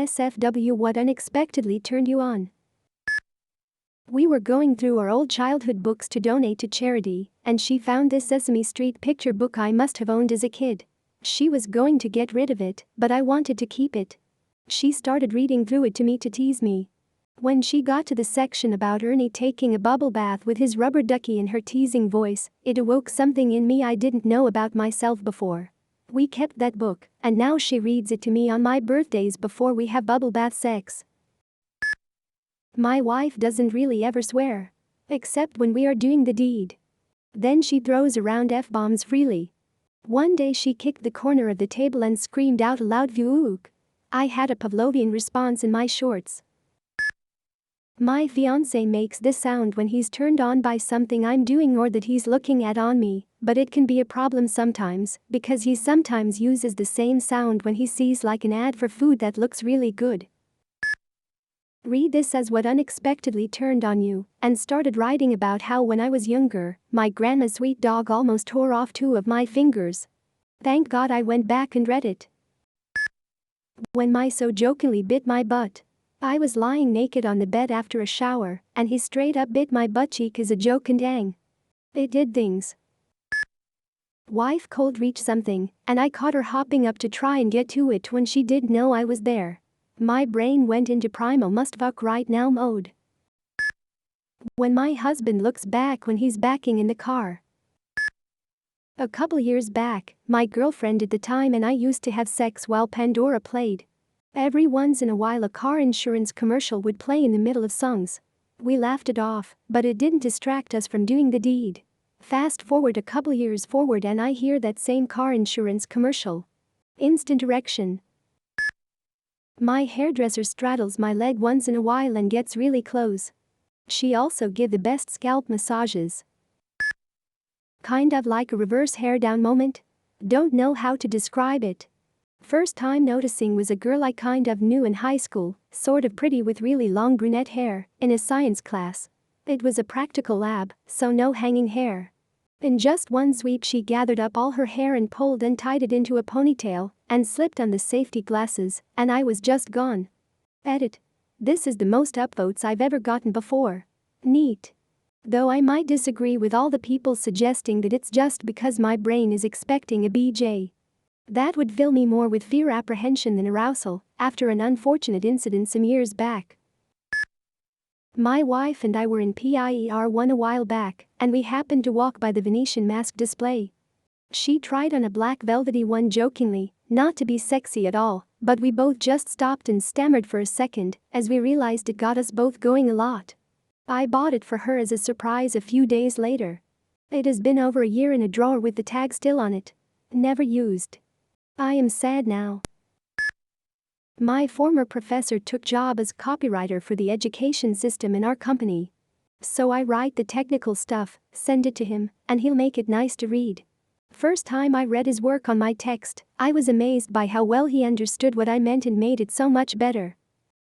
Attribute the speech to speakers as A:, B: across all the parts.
A: ISFW, what unexpectedly turned you on? We were going through our old childhood books to donate to charity, and she found this Sesame Street picture book I must have owned as a kid. She was going to get rid of it, but I wanted to keep it. She started reading through it to me to tease me. When she got to the section about Ernie taking a bubble bath with his rubber ducky in her teasing voice, it awoke something in me I didn't know about myself before. We kept that book, and now she reads it to me on my birthdays before we have bubble bath sex. My wife doesn't really ever swear. Except when we are doing the deed. Then she throws around F-bombs freely. One day she kicked the corner of the table and screamed out aloud, "Vuuk." I had a Pavlovian response in my shorts. My fiancé makes this sound when he's turned on by something I'm doing or that he's looking at on me, but it can be a problem sometimes because he sometimes uses the same sound when he sees like an ad for food that looks really good. Read this as what unexpectedly turned on you, and started writing about how when I was younger, my grandma's sweet dog almost tore off 2 of my fingers. Thank God I went back and read it. When my so jokingly bit my butt. I was lying naked on the bed after a shower, and he straight up bit my butt cheek as a joke, and dang. It did things. Wife cold reached something, and I caught her hopping up to try and get to it when she didn't know I was there. My brain went into primal must fuck right now mode. When my husband looks back when he's backing in the car. A couple years back, my girlfriend at the time and I used to have sex while Pandora played. Every once in a while a car insurance commercial would play in the middle of songs. We laughed it off, but it didn't distract us from doing the deed. Fast forward a couple years forward and I hear that same car insurance commercial. Instant erection. My hairdresser straddles my leg once in a while and gets really close. She also give the best scalp massages. Kind of like a reverse hair down moment. Don't know how to describe it. First time noticing was a girl I kind of knew in high school, sort of pretty with really long brunette hair, in a science class. It was a practical lab, so no hanging hair. In just one sweep she gathered up all her hair and pulled and tied it into a ponytail, and slipped on the safety glasses, and I was just gone. Edit. This is the most upvotes I've ever gotten before. Neat. Though I might disagree with all the people suggesting that it's just because my brain is expecting a BJ. That would fill me more with fear apprehension than arousal, after an unfortunate incident some years back. My wife and I were in PIER 1 a while back, and we happened to walk by the Venetian mask display. She tried on a black velvety one jokingly, not to be sexy at all, but we both just stopped and stammered for a second, as we realized it got us both going a lot. I bought it for her as a surprise a few days later. It has been over a year in a drawer with the tag still on it. Never used. I am sad now. My former professor took job as copywriter for the education system in our company. So I write the technical stuff, send it to him, and he'll make it nice to read. First time I read his work on my text, I was amazed by how well he understood what I meant and made it so much better.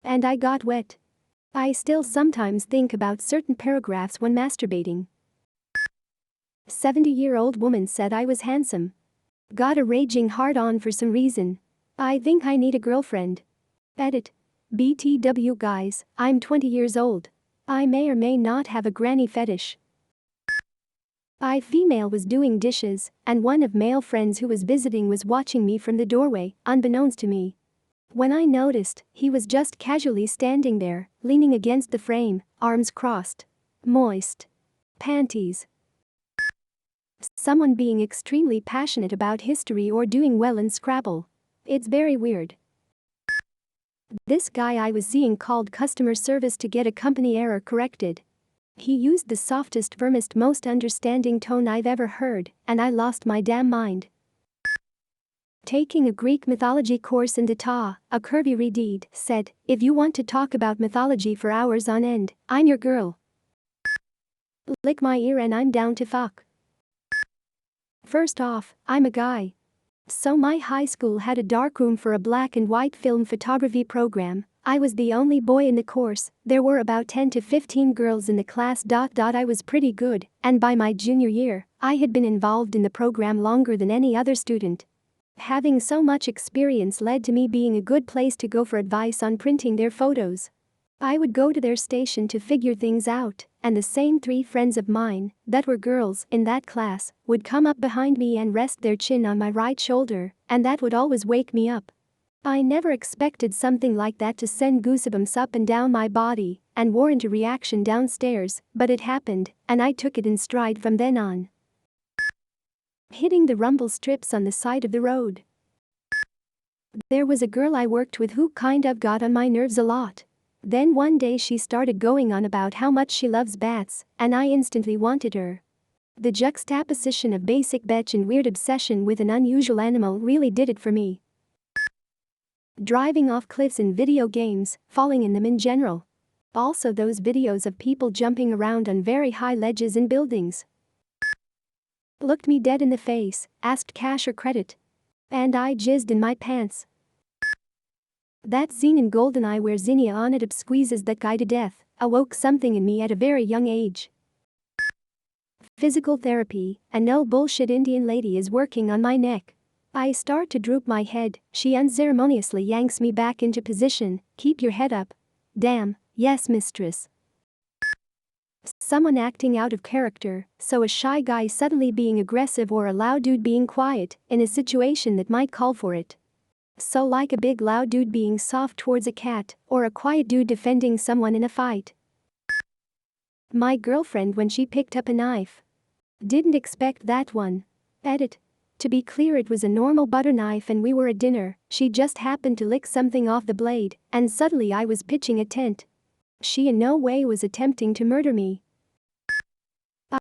A: And I got wet. I still sometimes think about certain paragraphs when masturbating. 70-year-old woman said I was handsome. Got a raging hard-on for some reason. I think I need a girlfriend. Edit. BTW guys, I'm 20 years old. I may or may not have a granny fetish. I female was doing dishes, and one of male friends who was visiting was watching me from the doorway, unbeknownst to me. When I noticed, he was just casually standing there, leaning against the frame, arms crossed. Moist. Panties. Someone being extremely passionate about history or doing well in Scrabble. It's very weird. This guy I was seeing called customer service to get a company error corrected. He used the softest, firmest, most understanding tone I've ever heard, and I lost my damn mind. Taking a Greek mythology course in Data, a curvy redeed said, if you want to talk about mythology for hours on end, I'm your girl. Lick my ear and I'm down to fuck. First off, I'm a guy. So my high school had a darkroom for a black and white film photography program. I was the only boy in the course, there were about 10 to 15 girls in the class. I was pretty good, and by my junior year, I had been involved in the program longer than any other student. Having so much experience led to me being a good place to go for advice on printing their photos. I would go to their station to figure things out, and the same 3 friends of mine, that were girls in that class, would come up behind me and rest their chin on my right shoulder, and that would always wake me up. I never expected something like that to send goosebumps up and down my body and warrant a reaction downstairs, but it happened, and I took it in stride from then on. Hitting the rumble strips on the side of the road. There was a girl I worked with who kind of got on my nerves a lot. Then one day she started going on about how much she loves bats, and I instantly wanted her. The juxtaposition of basic bitch and weird obsession with an unusual animal really did it for me. Driving off cliffs in video games, falling in them in general. Also those videos of people jumping around on very high ledges in buildings. Looked me dead in the face, asked cash or credit. And I jizzed in my pants. That scene in GoldenEye where Zinnia on it squeezes that guy to death awoke something in me at a very young age. Physical therapy, a no bullshit Indian lady is working on my neck. I start to droop my head, she unceremoniously yanks me back into position, keep your head up. Damn, yes mistress. Someone acting out of character, so a shy guy suddenly being aggressive or a loud dude being quiet in a situation that might call for it. So like a big loud dude being soft towards a cat, or a quiet dude defending someone in a fight. My girlfriend when she picked up a knife. Didn't expect that one. Edit. To be clear, it was a normal butter knife and we were at dinner, she just happened to lick something off the blade, and suddenly I was pitching a tent. She in no way was attempting to murder me.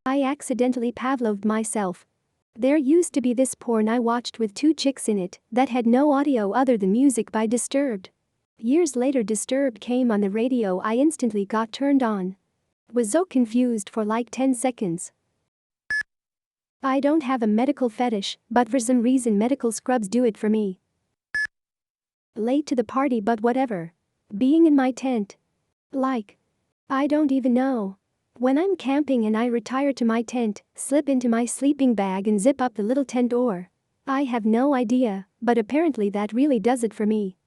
A: I accidentally Pavloved myself. There used to be this porn I watched with 2 chicks in it that had no audio other than music by Disturbed. Years later Disturbed came on the radio, I instantly got turned on. Was so confused for like 10 seconds. I don't have a medical fetish, but for some reason medical scrubs do it for me. Late to the party but whatever. Being in my tent. Like. I don't even know. When I'm camping and I retire to my tent, slip into my sleeping bag and zip up the little tent door. I have no idea, but apparently that really does it for me.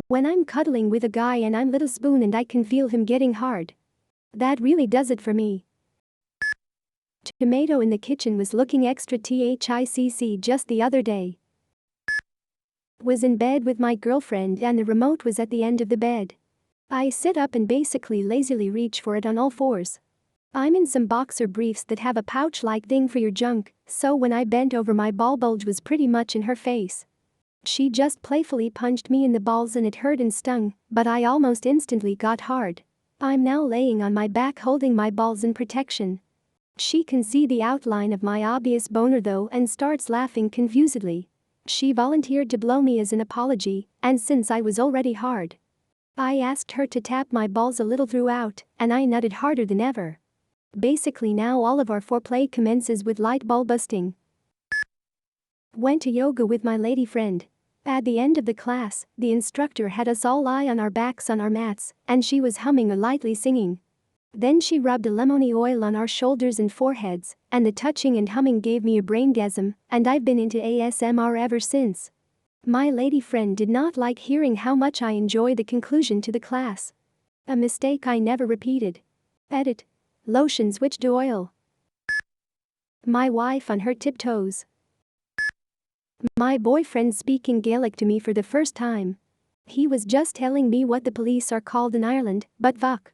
A: When I'm cuddling with a guy and I'm little spoon and I can feel him getting hard. That really does it for me. Tomato in the kitchen was looking extra THICC just the other day. Was in bed with my girlfriend and the remote was at the end of the bed. I sit up and basically lazily reach for it on all fours. I'm in some boxer briefs that have a pouch-like thing for your junk, so when I bent over my ball bulge was pretty much in her face. She just playfully punched me in the balls and it hurt and stung, but I almost instantly got hard. I'm now laying on my back holding my balls in protection. She can see the outline of my obvious boner though and starts laughing confusedly. She volunteered to blow me as an apology, and since I was already hard, I asked her to tap my balls a little throughout, and I nutted harder than ever. Basically now all of our foreplay commences with light ball busting. Went to yoga with my lady friend. At the end of the class, the instructor had us all lie on our backs on our mats, and she was humming or lightly singing. Then she rubbed a lemony oil on our shoulders and foreheads, and the touching and humming gave me a braingasm, and I've been into ASMR ever since. My lady friend did not like hearing how much I enjoy the conclusion to the class. A mistake I never repeated. Edit. Lotion switched to oil. My wife on her tiptoes. My boyfriend speaking Gaelic to me for the first time. He was just telling me what the police are called in Ireland, but fuck.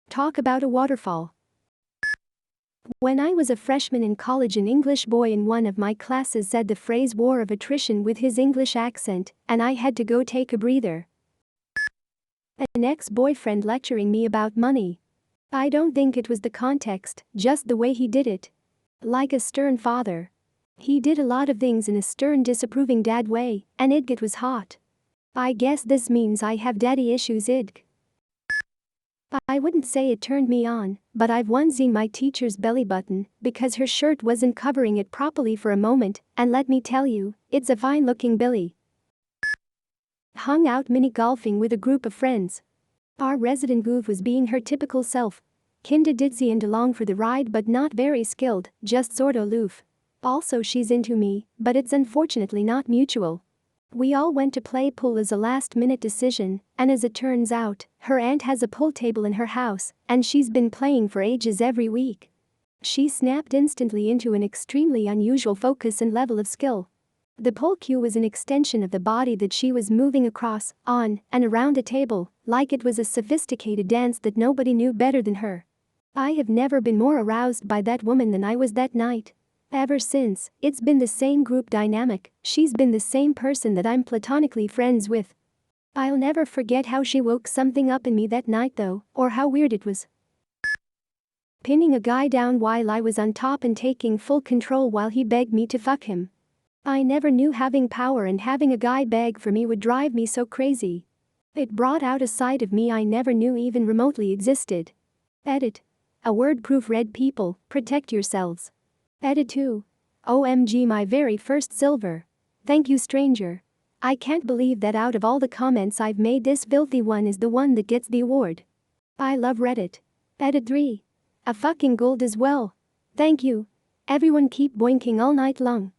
A: Talk about a waterfall. When I was a freshman in college, an English boy in one of my classes said the phrase war of attrition with his English accent, and I had to go take a breather. An ex-boyfriend lecturing me about money. I don't think it was the context, just the way he did it. Like a stern father. He did a lot of things in a stern, disapproving dad way, and it was hot. I guess this means I have daddy issues. I wouldn't say it turned me on, but I've once seen my teacher's belly button because her shirt wasn't covering it properly for a moment, and let me tell you, it's a fine-looking billy. Hung out mini-golfing with a group of friends. Our resident goof was being her typical self. Kinda ditzy and along for the ride but not very skilled, just sorta aloof. Also she's into me, but it's unfortunately not mutual. We all went to play pool as a last-minute decision, and as it turns out, her aunt has a pool table in her house, and she's been playing for ages every week. She snapped instantly into an extremely unusual focus and level of skill. The pole cue was an extension of the body that she was moving across, on, and around a table, like it was a sophisticated dance that nobody knew better than her. I have never been more aroused by that woman than I was that night. Ever since, it's been the same group dynamic, she's been the same person that I'm platonically friends with. I'll never forget how she woke something up in me that night though, or how weird it was. Pinning a guy down while I was on top and taking full control while he begged me to fuck him. I never knew having power and having a guy beg for me would drive me so crazy. It brought out a side of me I never knew even remotely existed. Edit. A word proofread people, protect yourselves. Edit 2. OMG my very first silver. Thank you stranger. I can't believe that out of all the comments I've made this filthy one is the one that gets the award. I love Reddit. Edit 3. A fucking gold as well. Thank you. Everyone keep boinking all night long.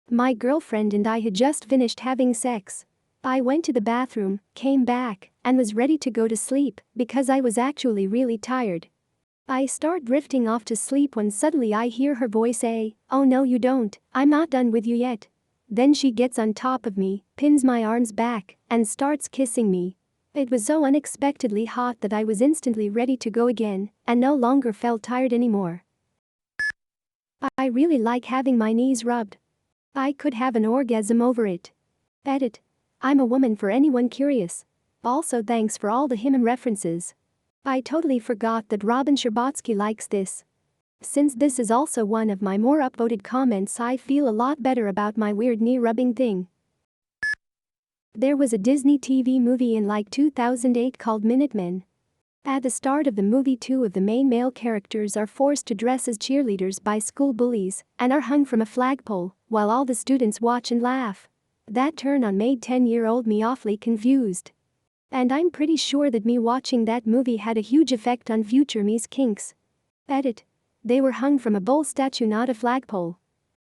A: My girlfriend and I had just finished having sex. I went to the bathroom, came back, and was ready to go to sleep because I was actually really tired. I start drifting off to sleep when suddenly I hear her voice say, "Oh no you don't, I'm not done with you yet." Then she gets on top of me, pins my arms back, and starts kissing me. It was so unexpectedly hot that I was instantly ready to go again, and no longer felt tired anymore. I really like having my knees rubbed. I could have an orgasm over it. Edit. I'm a woman for anyone curious. Also thanks for all the him references. I totally forgot that Robin Scherbatsky likes this. Since this is also one of my more upvoted comments, I feel a lot better about my weird knee rubbing thing. There was a Disney TV movie in like 2008 called Minutemen. At the start of the movie, two of the main male characters are forced to dress as cheerleaders by school bullies and are hung from a flagpole while all the students watch and laugh. That turn on made 10-year-old me awfully confused. And I'm pretty sure that me watching that movie had a huge effect on future me's kinks. Edit. They were hung from a bull statue, not a flagpole.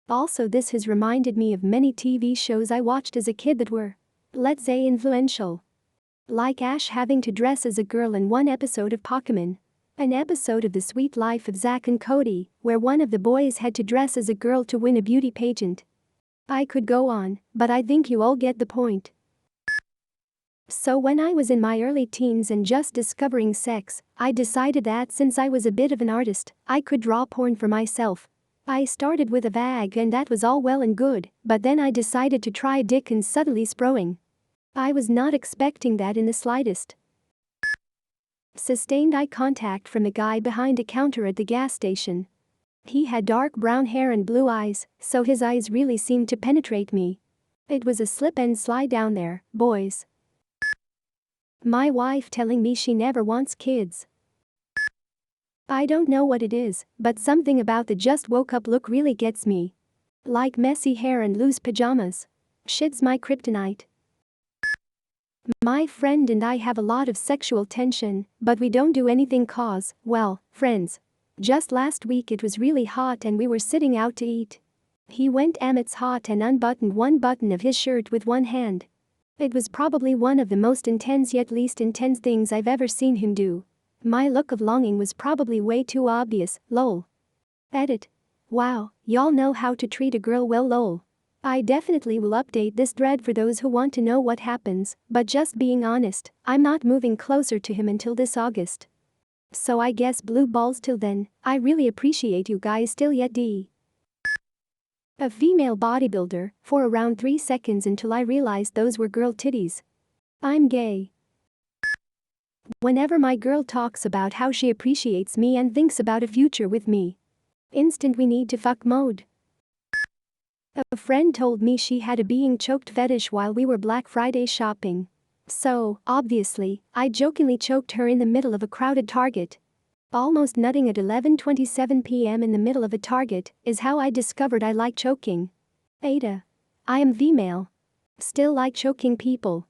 A: Also this has reminded me of many TV shows I watched as a kid that were, let's say, influential. Like Ash having to dress as a girl in one episode of Pokémon. An episode of The Sweet Life of Zack and Cody, where one of the boys had to dress as a girl to win a beauty pageant. I could go on, but I think you all get the point. So when I was in my early teens and just discovering sex, I decided that since I was a bit of an artist, I could draw porn for myself. I started with a vag and that was all well and good, but then I decided to try a dick and suddenly sproing. I was not expecting that in the slightest. Sustained eye contact from the guy behind a counter at the gas station. He had dark brown hair and blue eyes, so his eyes really seemed to penetrate me. It was a slip and slide down there, boys. My wife telling me she never wants kids. I don't know what it is, but something about the just woke up look really gets me. Like messy hair and loose pajamas. Shit's my kryptonite. My friend and I have a lot of sexual tension, but we don't do anything cause, well, friends. Just last week it was really hot and we were sitting out to eat. He went Amit's hot and unbuttoned one button of his shirt with one hand. It was probably one of the most intense yet least intense things I've ever seen him do. My look of longing was probably way too obvious, lol. Edit. Wow, y'all know how to treat a girl well, lol. I definitely will update this thread for those who want to know what happens, but just being honest, I'm not moving closer to him until this August. So I guess blue balls till then. I really appreciate you guys still yet D. A female bodybuilder, for around 3 seconds until I realized those were girl titties. I'm gay. Whenever my girl talks about how she appreciates me and thinks about a future with me. Instant we need to fuck mode. A friend told me she had a being choked fetish while we were Black Friday shopping. So, obviously, I jokingly choked her in the middle of a crowded Target. Almost nutting at 11:27 p.m. in the middle of a Target is how I discovered I like choking. Ada. I am female. Still like choking people.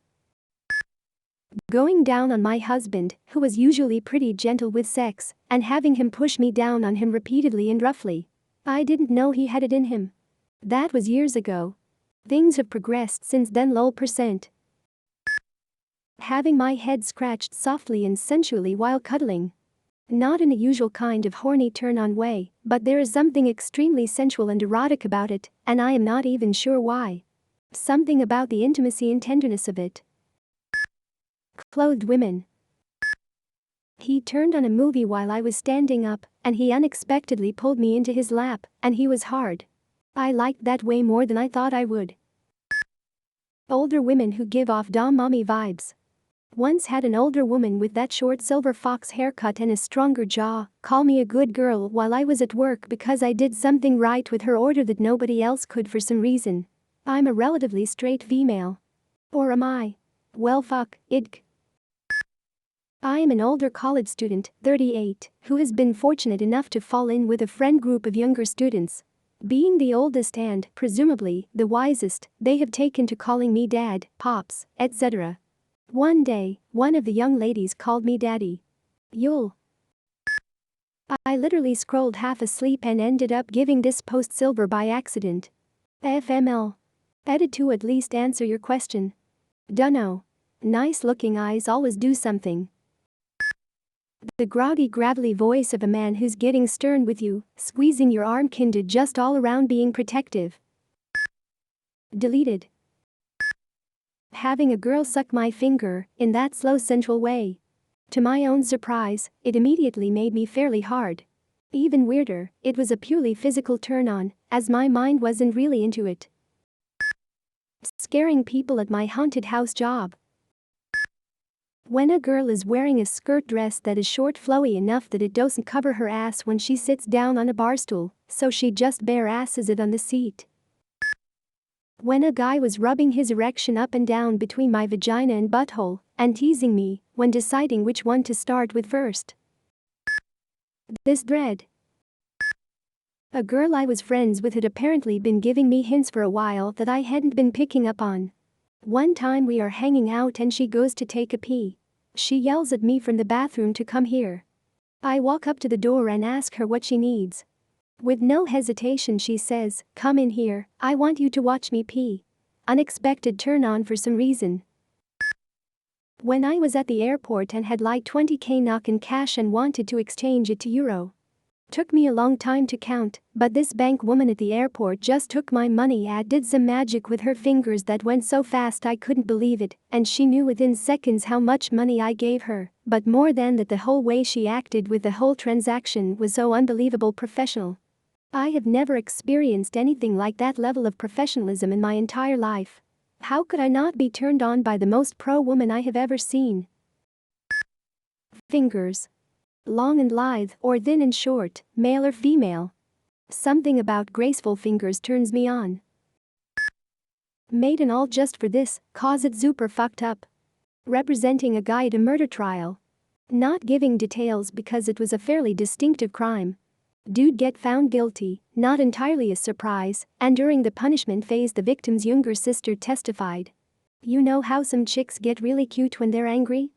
A: Going down on my husband, who was usually pretty gentle with sex, and having him push me down on him repeatedly and roughly. I didn't know he had it in him. That was years ago. Things have progressed since then %. Having my head scratched softly and sensually while cuddling. Not in a usual kind of horny turn-on way, but there is something extremely sensual and erotic about it, and I am not even sure why. Something about the intimacy and tenderness of it. Clothed women. He turned on a movie while I was standing up, and he unexpectedly pulled me into his lap, and he was hard. I liked that way more than I thought I would. Older women who give off dom mommy vibes. Once had an older woman with that short silver fox haircut and a stronger jaw call me a good girl while I was at work because I did something right with her order that nobody else could for some reason. I'm a relatively straight female. Or am I? Well fuck, idk. I am an older college student, 38, who has been fortunate enough to fall in with a friend group of younger students. Being the oldest and, presumably, the wisest, they have taken to calling me dad, pops, etc. One day, one of the young ladies called me daddy. You'll. I literally scrolled half asleep and ended up giving this post silver by accident. FML. Edit to at least answer your question. Dunno. Nice looking eyes always do something. The groggy gravelly voice of a man who's getting stern with you, squeezing your arm kindred just all around being protective. Deleted. Having a girl suck my finger in that slow sensual way. To my own surprise, it immediately made me fairly hard. Even weirder, it was a purely physical turn-on, as my mind wasn't really into it. Scaring people at my haunted house job. When a girl is wearing a skirt dress that is short flowy enough that it doesn't cover her ass when she sits down on a bar stool, so she just bare asses it on the seat. When a guy was rubbing his erection up and down between my vagina and butthole, and teasing me when deciding which one to start with first. This dread. A girl I was friends with had apparently been giving me hints for a while that I hadn't been picking up on. One time we are hanging out and she goes to take a pee. She yells at me from the bathroom to come here. I walk up to the door and ask her what she needs. With no hesitation she says, "Come in here, I want you to watch me pee." Unexpected turn on for some reason. When I was at the airport and had like 20k knock in cash and wanted to exchange it to euro. Took me a long time to count, but this bank woman at the airport just took my money and did some magic with her fingers that went so fast I couldn't believe it, and she knew within seconds how much money I gave her, but more than that the whole way she acted with the whole transaction was so unbelievable professional. I have never experienced anything like that level of professionalism in my entire life. How could I not be turned on by the most pro woman I have ever seen? Fingers. Long and lithe or thin and short, male or female. Something about graceful fingers turns me on. Made and all just for this, cause it's super fucked up. Representing a guy at a murder trial. Not giving details because it was a fairly distinctive crime. Dude get found guilty, not entirely a surprise, and during the punishment phase the victim's younger sister testified. You know how some chicks get really cute when they're angry?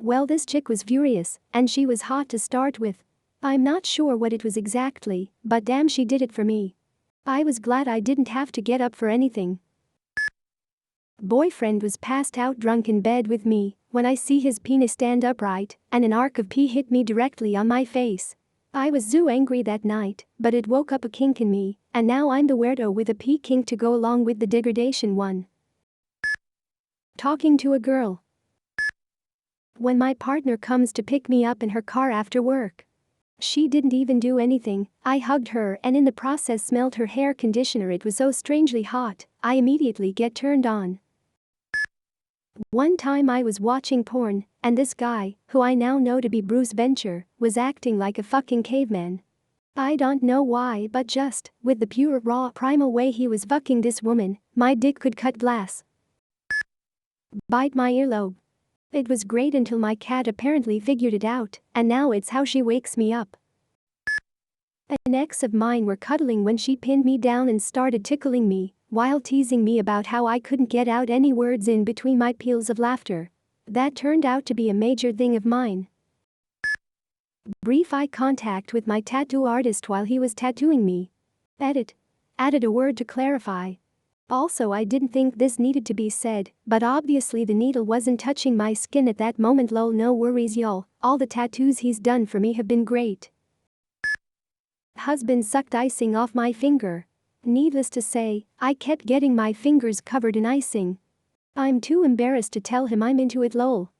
A: Well, this chick was furious, and she was hot to start with. I'm not sure what it was exactly, but damn she did it for me. I was glad I didn't have to get up for anything. Boyfriend was passed out drunk in bed with me when I see his penis stand upright and an arc of pee hit me directly on my face. I was so angry that night, but it woke up a kink in me, and now I'm the weirdo with a pee kink to go along with the degradation one. Talking to a girl. When my partner comes to pick me up in her car after work. She didn't even do anything, I hugged her and in the process smelled her hair conditioner. It was so strangely hot, I immediately get turned on. One time I was watching porn, and this guy, who I now know to be Bruce Venture, was acting like a fucking caveman. I don't know why, but just, with the pure raw primal way he was fucking this woman, my dick could cut glass. Bite my earlobe. It was great until my cat apparently figured it out, and now it's how she wakes me up. An ex of mine were cuddling when she pinned me down and started tickling me, while teasing me about how I couldn't get out any words in between my peals of laughter. That turned out to be a major thing of mine. Brief eye contact with my tattoo artist while he was tattooing me. Edit. Added a word to clarify. Also, I didn't think this needed to be said, but obviously the needle wasn't touching my skin at that moment. Lol, no worries y'all, all the tattoos he's done for me have been great. Husband sucked icing off my finger. Needless to say, I kept getting my fingers covered in icing. I'm too embarrassed to tell him I'm into it. Lol.